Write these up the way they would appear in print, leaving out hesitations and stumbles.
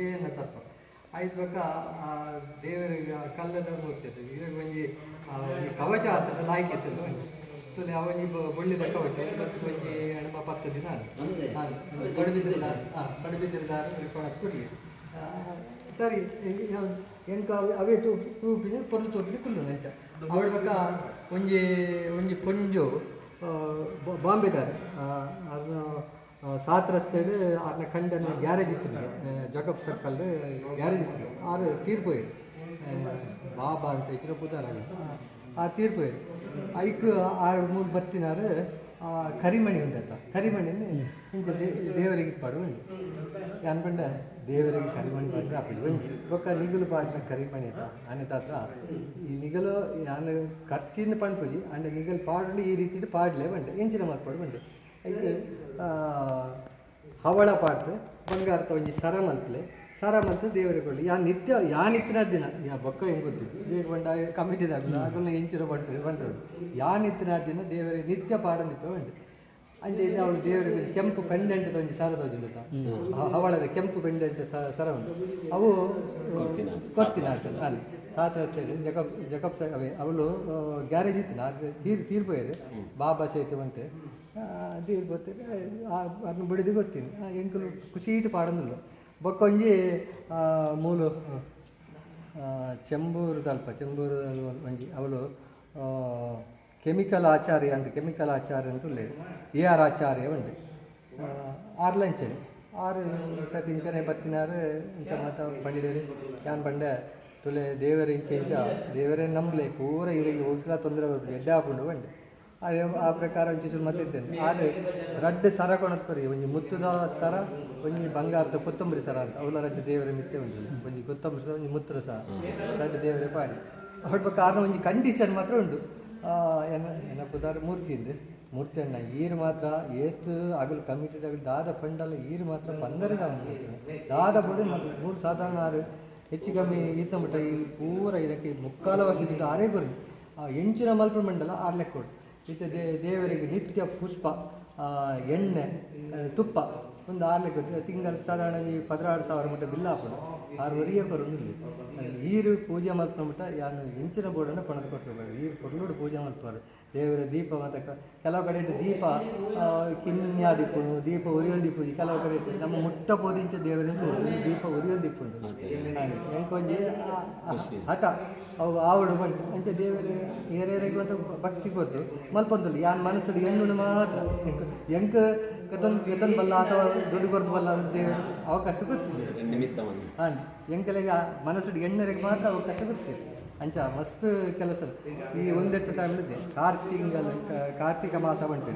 ಏನ ತತ್ವ ಆಯ್ತು ಬಕ್ಕ ದೇವರಿಗೆ ಕಲ್ಲದ ಮೂರ್ತಿ ಅದು ಇವಾಗ ಒಂಜಿ ಕವಚ ಆಗ್ತದೆ ಲಾಯ್ಕೆ ಇರ್ತದೆ ತುಲೆ ಅವನಿ ಬೊಳ್ಳಿದ ಕವಚ ಮತ್ತು ಒಂಜಿ ಹಣಮ 10 ದಿನ ಪಡುಬಿದ್ದಿರ್ದಾರ ಕೊಡಿ ಸರಿ ಎಂಕ ಅವೇ ತೂಪಿನ ಪೊರ್ಲು ತೋಪಿನ ಕುಲ್ಲು ನಂಚ ಅವಳು ಬಕ್ಕ ಒಂಜಿ ಒಂಜಿ ಪೊಂಜು ಬಾಂಬೆದಾರೆ ಅದನ್ನು ಸಾತ್ ರಸ್ತೆಡ್ ಅರ್ನ ಕಂಡನ ಗ್ಯಾರೇಜ್ ಇತ್ತು ಜಕಬ್ ಸರ್ಕಲ್ ಗ್ಯಾರೇಜ್ ಇತ್ತು ಆರು ತೀರ್ಪೋಯ್ರು ಬಾಬಾ ಅಂತ ಇದ್ರು ಪುದಾರಾಗ ಆ ತೀರ್ಪೋಯ್ರು ಐಕ್ 6-3 ಬತ್ತಿನಾರು ಕರಿಮಣಿ ಉಂಟತ್ತ ಕರಿಮಣಿನ ಇಂಚ ದೇವರಿಗೆ ಇಪ್ಪಾರು ಉಂಟು ಅನ್ಕೊಂಡ ದೇವರಿಗೆ ಕರಿಮಣಿ ಪಾಡ್ರೆ ಅಪ್ಪಿ ಒಂಜಿ ಬೊಕ್ಕ ನಿಗುಲು ಪಾಡ್ರೆ ಕರಿಮಣಿ ಆಯ್ತಾ ಅನ್ನತಾತ್ರ ಈ ನಿಗಲು ನಾನು ಖರ್ಚಿನ ಪಣ್ಪುಜಿ ಅಂಡ ನಿಗಲು ಪಾಡ್ಲಿ ಈ ರೀತಿ ಪಾಡ್ಲೇ ಬಂಡೆ ಎಂಚಿನ ಮಾರ್ಪಾಡು ಬಂಡೆ ಐದು ಹವಳ ಪಾಡ್ತು ಬಂಗಾರದ ಒಂಜಿ ಸರ ಮಲ್ಪಲೆ ಸರ ಮತ್ತು ದೇವರಿಗೆ ಕೊಡಲಿ ನಿತ್ಯ ನಿತ್ತಿನ ದಿನ ಬೊಕ್ಕ ಹೆಂಗೆ ಗೊತ್ತಿತ್ತು ಈಗ ಬಂಡ ಕಮಿಟಿದಾಗಲ್ಲ ಅದನ್ನು ಎಂಚಿನ ಪಡ್ತಾರೆ ಬಂದರು ನಿತ್ತಿನ ದಿನ ದೇವರಿಗೆ ನಿತ್ಯ ಪಾಡ ನಿತ್ಯ ಬಂಡೆ ಅಂಚೆ ಇದೆ ಅವಳು ದೇವರಿಗೆ ಕೆಂಪು ಪೆಂಡೆಂಟ್ ಒಂಜಿ ಸರ ತೋಜಿಲ್ಲ ಹವಳದ ಕೆಂಪು ಪೆಂಡೆಂಟ್ ಸರ ಉಂಟು ಅವು ಕೊಡ್ತೀನಿ ಆಗ್ತದೆ ಅಲ್ಲಿ ಸಾತ್ ರಸ್ತೆ ಜಕಬ್ ಅವೇ ಅವಳು ಗ್ಯಾರೇಜ್ ಇತ್ತು ಅದು ತೀರ್ಪೋಯ್ರು ಬಾಬಾ ಸೇಟು ಅಂತೆ ತೀರ್ ಗೊತ್ತಿದೆ ಅದನ್ನ ಬಿಡಿದು ಗೊತ್ತೀನಿ ಎಂಕಲು ಖುಷೀಟು ಪಾಡೋದಿಲ್ಲ ಬೊಕ್ಕೊಂಜಿ ಮೂಲು ಚೆಂಬೂರು ಒಂಜಿ ಅವಳು ಕೆಮಿಕಲ್ ಆಚಾರ್ಯ ಅಂತ ಉಳ್ಳೇ AR ಆಚಾರ್ಯ ಉಂಟು 6 ಲಂಚನೆ 6 ಸತಿ ಇಂಚನೆ ಬತ್ತಿನಾರು ಇಂಚ ಮಾತ ಬಂಡಿದೇರಿ ಯಾನ್ ಬಂಡೆ ತುಲೆ ದೇವರ ಇಂಚ ದೇವರೇ ನಂಬಲೆ ಪೂರ ಇರಿಗೆ ಹೋಗ್ಲ ತೊಂದರೆ ಬರ್ಬೋದು ಎಡ್ಡೆ ಹಾಕೊಂಡು ಬಂಡೆ ಆ ಪ್ರಕಾರ ಒಂಚೂರು ಮತ್ತಿದ್ದೇನೆ ಆದರೆ ರಡ್ಡು ಸರ ಕೊಣತ್ಕೊರಿ ಒಂಜಿ ಮುತ್ತದ ಸರ ಒಂಜಿ ಬಂಗಾರದ ಕೊತ್ತಂಬರಿ ಸರ ಅಂತ ಅವಳ ರಡ್ಡು ದೇವರ ಮಿತ್ತೆ ಉಂಟು ಒಂಜಿ ಕೊತ್ತಂಬರಿ ಸರ ಒಂಜಿ ಮುತ್ತದ ಸರ ರಡ್ಡು ದೇವರೇ ಪಾಡಿ ಹೊಡ್ಬೇಕು ಕಾರಣ ಒಂಜಿ ಕಂಡೀಷನ್ ಮಾತ್ರ ಉಂಟು ಏನಪ್ಪದಾರ ಮೂರ್ತಿ ಅಣ್ಣ ಈರು ಮಾತ್ರ ಏತು ಆಗಲು ಕಮಿಟಿದಾಗ ದಾದ ಫಂಡಲ್ಲ ಈರು ಮಾತ್ರ 15 ದಾದ ಬಡಿ ಮೂರು ಸಾಧಾರಣ 6 ಹೆಚ್ಚು ಕಮ್ಮಿ ಈತ ಮಟ್ಟ ಈ ಪೂರ ಇದಕ್ಕೆ 3/4 ವರ್ಷದಿಂದ ಆರೇ ಬರಿ ಎಂಚಿನ ಮಲ್ಪ ಮಂಡಲ 6 ಲೆಕ್ಕ ಕೊಡು ಈತ ದೇವರಿಗೆ ನಿತ್ಯ ಪುಷ್ಪ ಎಣ್ಣೆ ತುಪ್ಪ ಒಂದು 6 ಲೆಕ್ಕ ತಿಂಗಳು ಸಾಧಾರಣ 16,000 ಮಟ್ಟ ಬಿಲ್ ಹಾಕೋಣ 6 ವರಿಯ ಬರೋದಿಲ್ಲ ಈರು ಪೂಜೆ ಮಲ್ಪ ಮಟ್ಟ ಯಾರು ಇಂಚಿನ ಬೋರ್ಡನ್ನು ಕೊಣದು ಕೊಟ್ಟರು ಈರು ಕೊರ್ಲೂಡು ಪೂಜೆ ಮಲ್ಪಾರು ದೇವರ ದೀಪ ಮತ್ತು ಕೆಲವು ಕಡೆ ದೀಪ ಕಿನ್ಯಾ ದೀಪ ಉರಿಯೊಂದು ಪೂಜೆ ಕೆಲವು ಕಡೆ ನಮ್ಮ ಮುಟ್ಟ ಪೋದಿಂಚ ದೇವರಿಂದ ದೀಪ ಉರಿಯೊಂದು ಉಂಟು ಎಂಕೊಂಜಿ ಹಠ ಅವು ಆವಡು ಬಂತು ಅಂಚೆ ದೇವರು ಏರೇರಿಗೆ ಅಂತ ಭಕ್ತಿ ಕೊಟ್ಟು ಮಲ್ಪೊಂದಿಲ್ಲ ಯಾನ್ ಮನಸ್ಸು ಹೆಣ್ಣು ಮಾತ್ರ ಎಂಕ ಕೆತನ್ ಬಲ್ಲ ಅಥವಾ ದುಡ್ಡು ಕೊರ್ದು ಬಲ್ಲ ಅಂತ ದೇವರು ಅವಕಾಶ ಕೊಡ್ತಿದ್ದೆ ಹಾಂ ಎಂಕಲೆಗೆ ಮನಸ್ಸು ಹೆಣ್ಣರಿಗೆ ಮಾತ್ರ ಅವಕಾಶ ಕೊಡ್ತೀವಿ ಅಂಚ ಮಸ್ತ್ ಕೆಲಸ ಈ ಒಂದೆಟ್ಟು ಟೈಮ್ಲಿದೆ ಕಾರ್ತಿಕ ಮಾಸ ಬಂಟು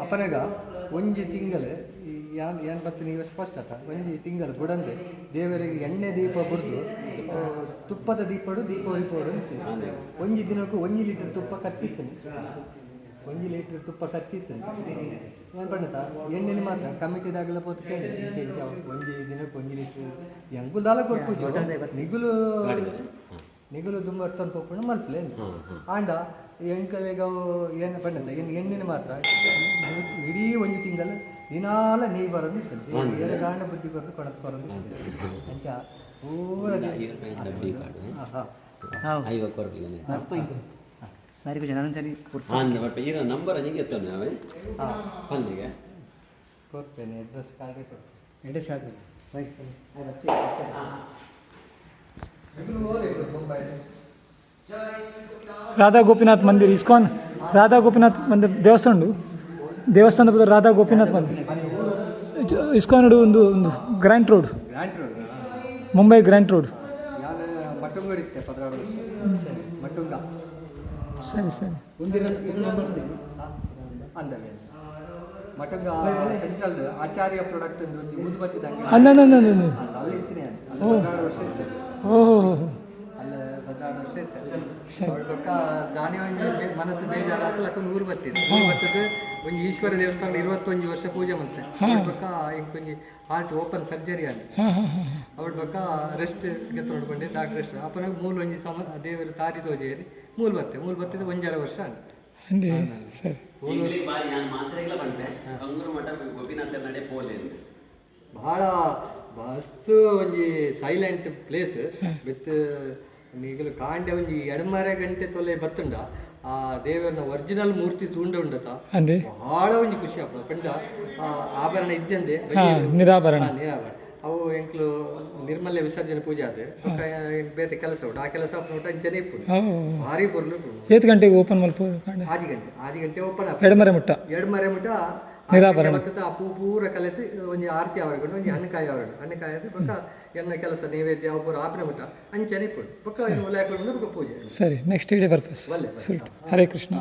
ಅಪನಗ ಒಂಜಿ ತಿಂಗಳು ಏನು ಬತ್ತು ನೀವು ಸ್ಪಷ್ಟತ ಒಂಜಿ ತಿಂಗಳು ಬುಡಂದೆ ದೇವರಿಗೆ ಎಣ್ಣೆ ದೀಪ ಬುಡ್ದು ತುಪ್ಪದ ದೀಪ ಉರಿಪೋಡು ಅಂತೀನಿ ಒಂಜಿ ದಿನಕ್ಕೂ 1 ಲೀಟರ್ ತುಪ್ಪ ಖರ್ಚಿತ್ತೇನೆ 1 ಲೀಟರ್ ತುಪ್ಪ ಖರ್ಚಿತ್ತು ಏನು ಪಣ್ಣತ ಎಣ್ಣೆನ ಮಾತ್ರ ಕಮಿಟಿದಾಗಲ ಪೋತು ಕೇಳಿ ಇಂಚ ಒಂಜಿ ದಿನಕ್ಕೆ 1 ಲೀಟ್ರ್ ಎಂಗುದಾಲ ಕೊಡ್ಪೂಜು ನಿಗುಲು ತುಂಬ ತಂದು ಮಲ್ಪಲೆ ಆಂಡ ಎಂಕಲೆಗ ಏನು ಪಣ್ಣತ ಎಣ್ಣೆನ ಮಾತ್ರ ಇಡೀ ಒಂಜಿ ತಿಂಗಳು ದಿನಾಲ ನೀ ಬರೋದು ಇತ್ತು ಗಾಂಡ ಬುದ್ಧಿ ಕೊರದು ಕೊಡದು ಬರೋದು ಅಂಚ ಪೂರ Mari ku jangan cari kursi. Berapa ini nomor aja gitu nih, apa nih ya? Kursi nih, address card itu. Address card. Baik, ada cek. Itu boleh itu Mumbai. Radha Gopinath Mandir ISKCON Radha Gopinath Mandir ದೇವಸ್ಥಾನದ ಬದಲು ರಾಧಾ ಗೋಪಿನಾಥ್ ಮಂದಿರ್ ಇಸ್ಕಾನ್ ಒಂದು Grant Road Mumbai Grant Road ಸರಿ ಸರಿ ಮಟಂಗ central ಆಚಾರ್ಯ product ಅಂದ್ರೆ ಊದುಬತ್ತಿ ದಾನಿ ಮನಸ್ಸು ಬೇಜಾರಾತ ಊರು ಬರ್ತಿದ್ದೆ ಒಂದು ಈಶ್ವರ ದೇವಸ್ಥಾನ 21 ವರ್ಷ ಪೂಜೆ ಮಾಡ್ತೆ ಬಕ್ಕ ಇಂಕೊಂಜಿ ಹಾರ್ಟ್ ಓಪನ್ ಸರ್ಜರಿ ಆಗಿ ಅವಳ ಬಕ್ಕ ರೆಸ್ಟ್ ನೋಡ್ಕೊಂಡೆ ಡಾಕ್ಟರ್ ರೆಸ್ಟ್ ಅಪ್ಪನ ಮೂಲ ಒಂಜಿ ದೇವರ ತಾರಿ ತೋಜೇರಿ ಮೂಲ ಬರ್ತಿದ್ದು 1.5 ವರ್ಷ ಮಾತ್ರೆಗಳ ಬಂದೆ ಅಂಗೂರು ಮಠ ಗೋಪಿನಾಥ ನಡೆ ಪೋಲೆ ಭಾಳ ಮಸ್ತ್ ಒಂಜಿ ಸೈಲೆಂಟ್ ಪ್ಲೇಸ್ ವಿತ್ ಈಗಲೂ ಕಾಂಡೆ ಒಂಜಿ 2.5 ಗಂಟೆ ತೊಲೆ ಬತ್ತುಂಡ ಆ ದೇವರನ ಒರಿಜಿನಲ್ ಮೂರ್ತಿ ತೂಂಡ ಉಂಡತ ಅಂದೆ ಭಾಳ ಒಂಜಿ ಖುಷಿ ಆಗ್ತದೆ ಪಂಡ ಆಭರಣ ಇದ್ದಂದೆ ನಿರಾಭರಣ ನಿರಾಭರಣ ಅವು ಎಂಕ್ಲು ನಿರ್ಮಲ್ಯ ವಿಸರ್ಜನೆ ಪೂಜೆ ಆದ್ರೆ ಬೇರೆ ಕೆಲಸ ಉಂಟು ಆ ಕೆಲಸ ಉಂಟು ಅಂಚನೆ ಇಪ್ಪುಡು ಭಾರಿ ಬರ್ಲು ಏತ್ ಗಂಟೆಗೆ ಓಪನ್ ಮಲ್ಪೋರು ಕಾಂಡೆ 6 ಗಂಟೆ ಓಪನ್ ಎಡಮರೆ ಮುಟ್ಟ ನಿರಾಭರಣ ಆ ಪೂರ ಕಲೆತು ಒಂಜಿ ಆರತಿ ಆವರಗೊಂಡು ಒಂಜಿ ಹಣ್ಣುಕಾಯಿ ಆವರಗೊಂಡು ಹಣ್ಣುಕಾಯಿ ಆದ್ರೆ ಬೊಕ್ಕ ಎನ್ನ ಕೆಲಸ ನೈವೇದ್ಯ ಒಬ್ಬರು ಆಪನೆ ಮುಟ್ಟ ಅಂಚನೆ ಇಪ್ಪುಡು ಬೊಕ್ಕ ಒಲೆ ಹಾಕೊಂಡು ಬೊಕ್ಕ ಪೂಜೆ ಸರಿ next day purpose Hare Krishna.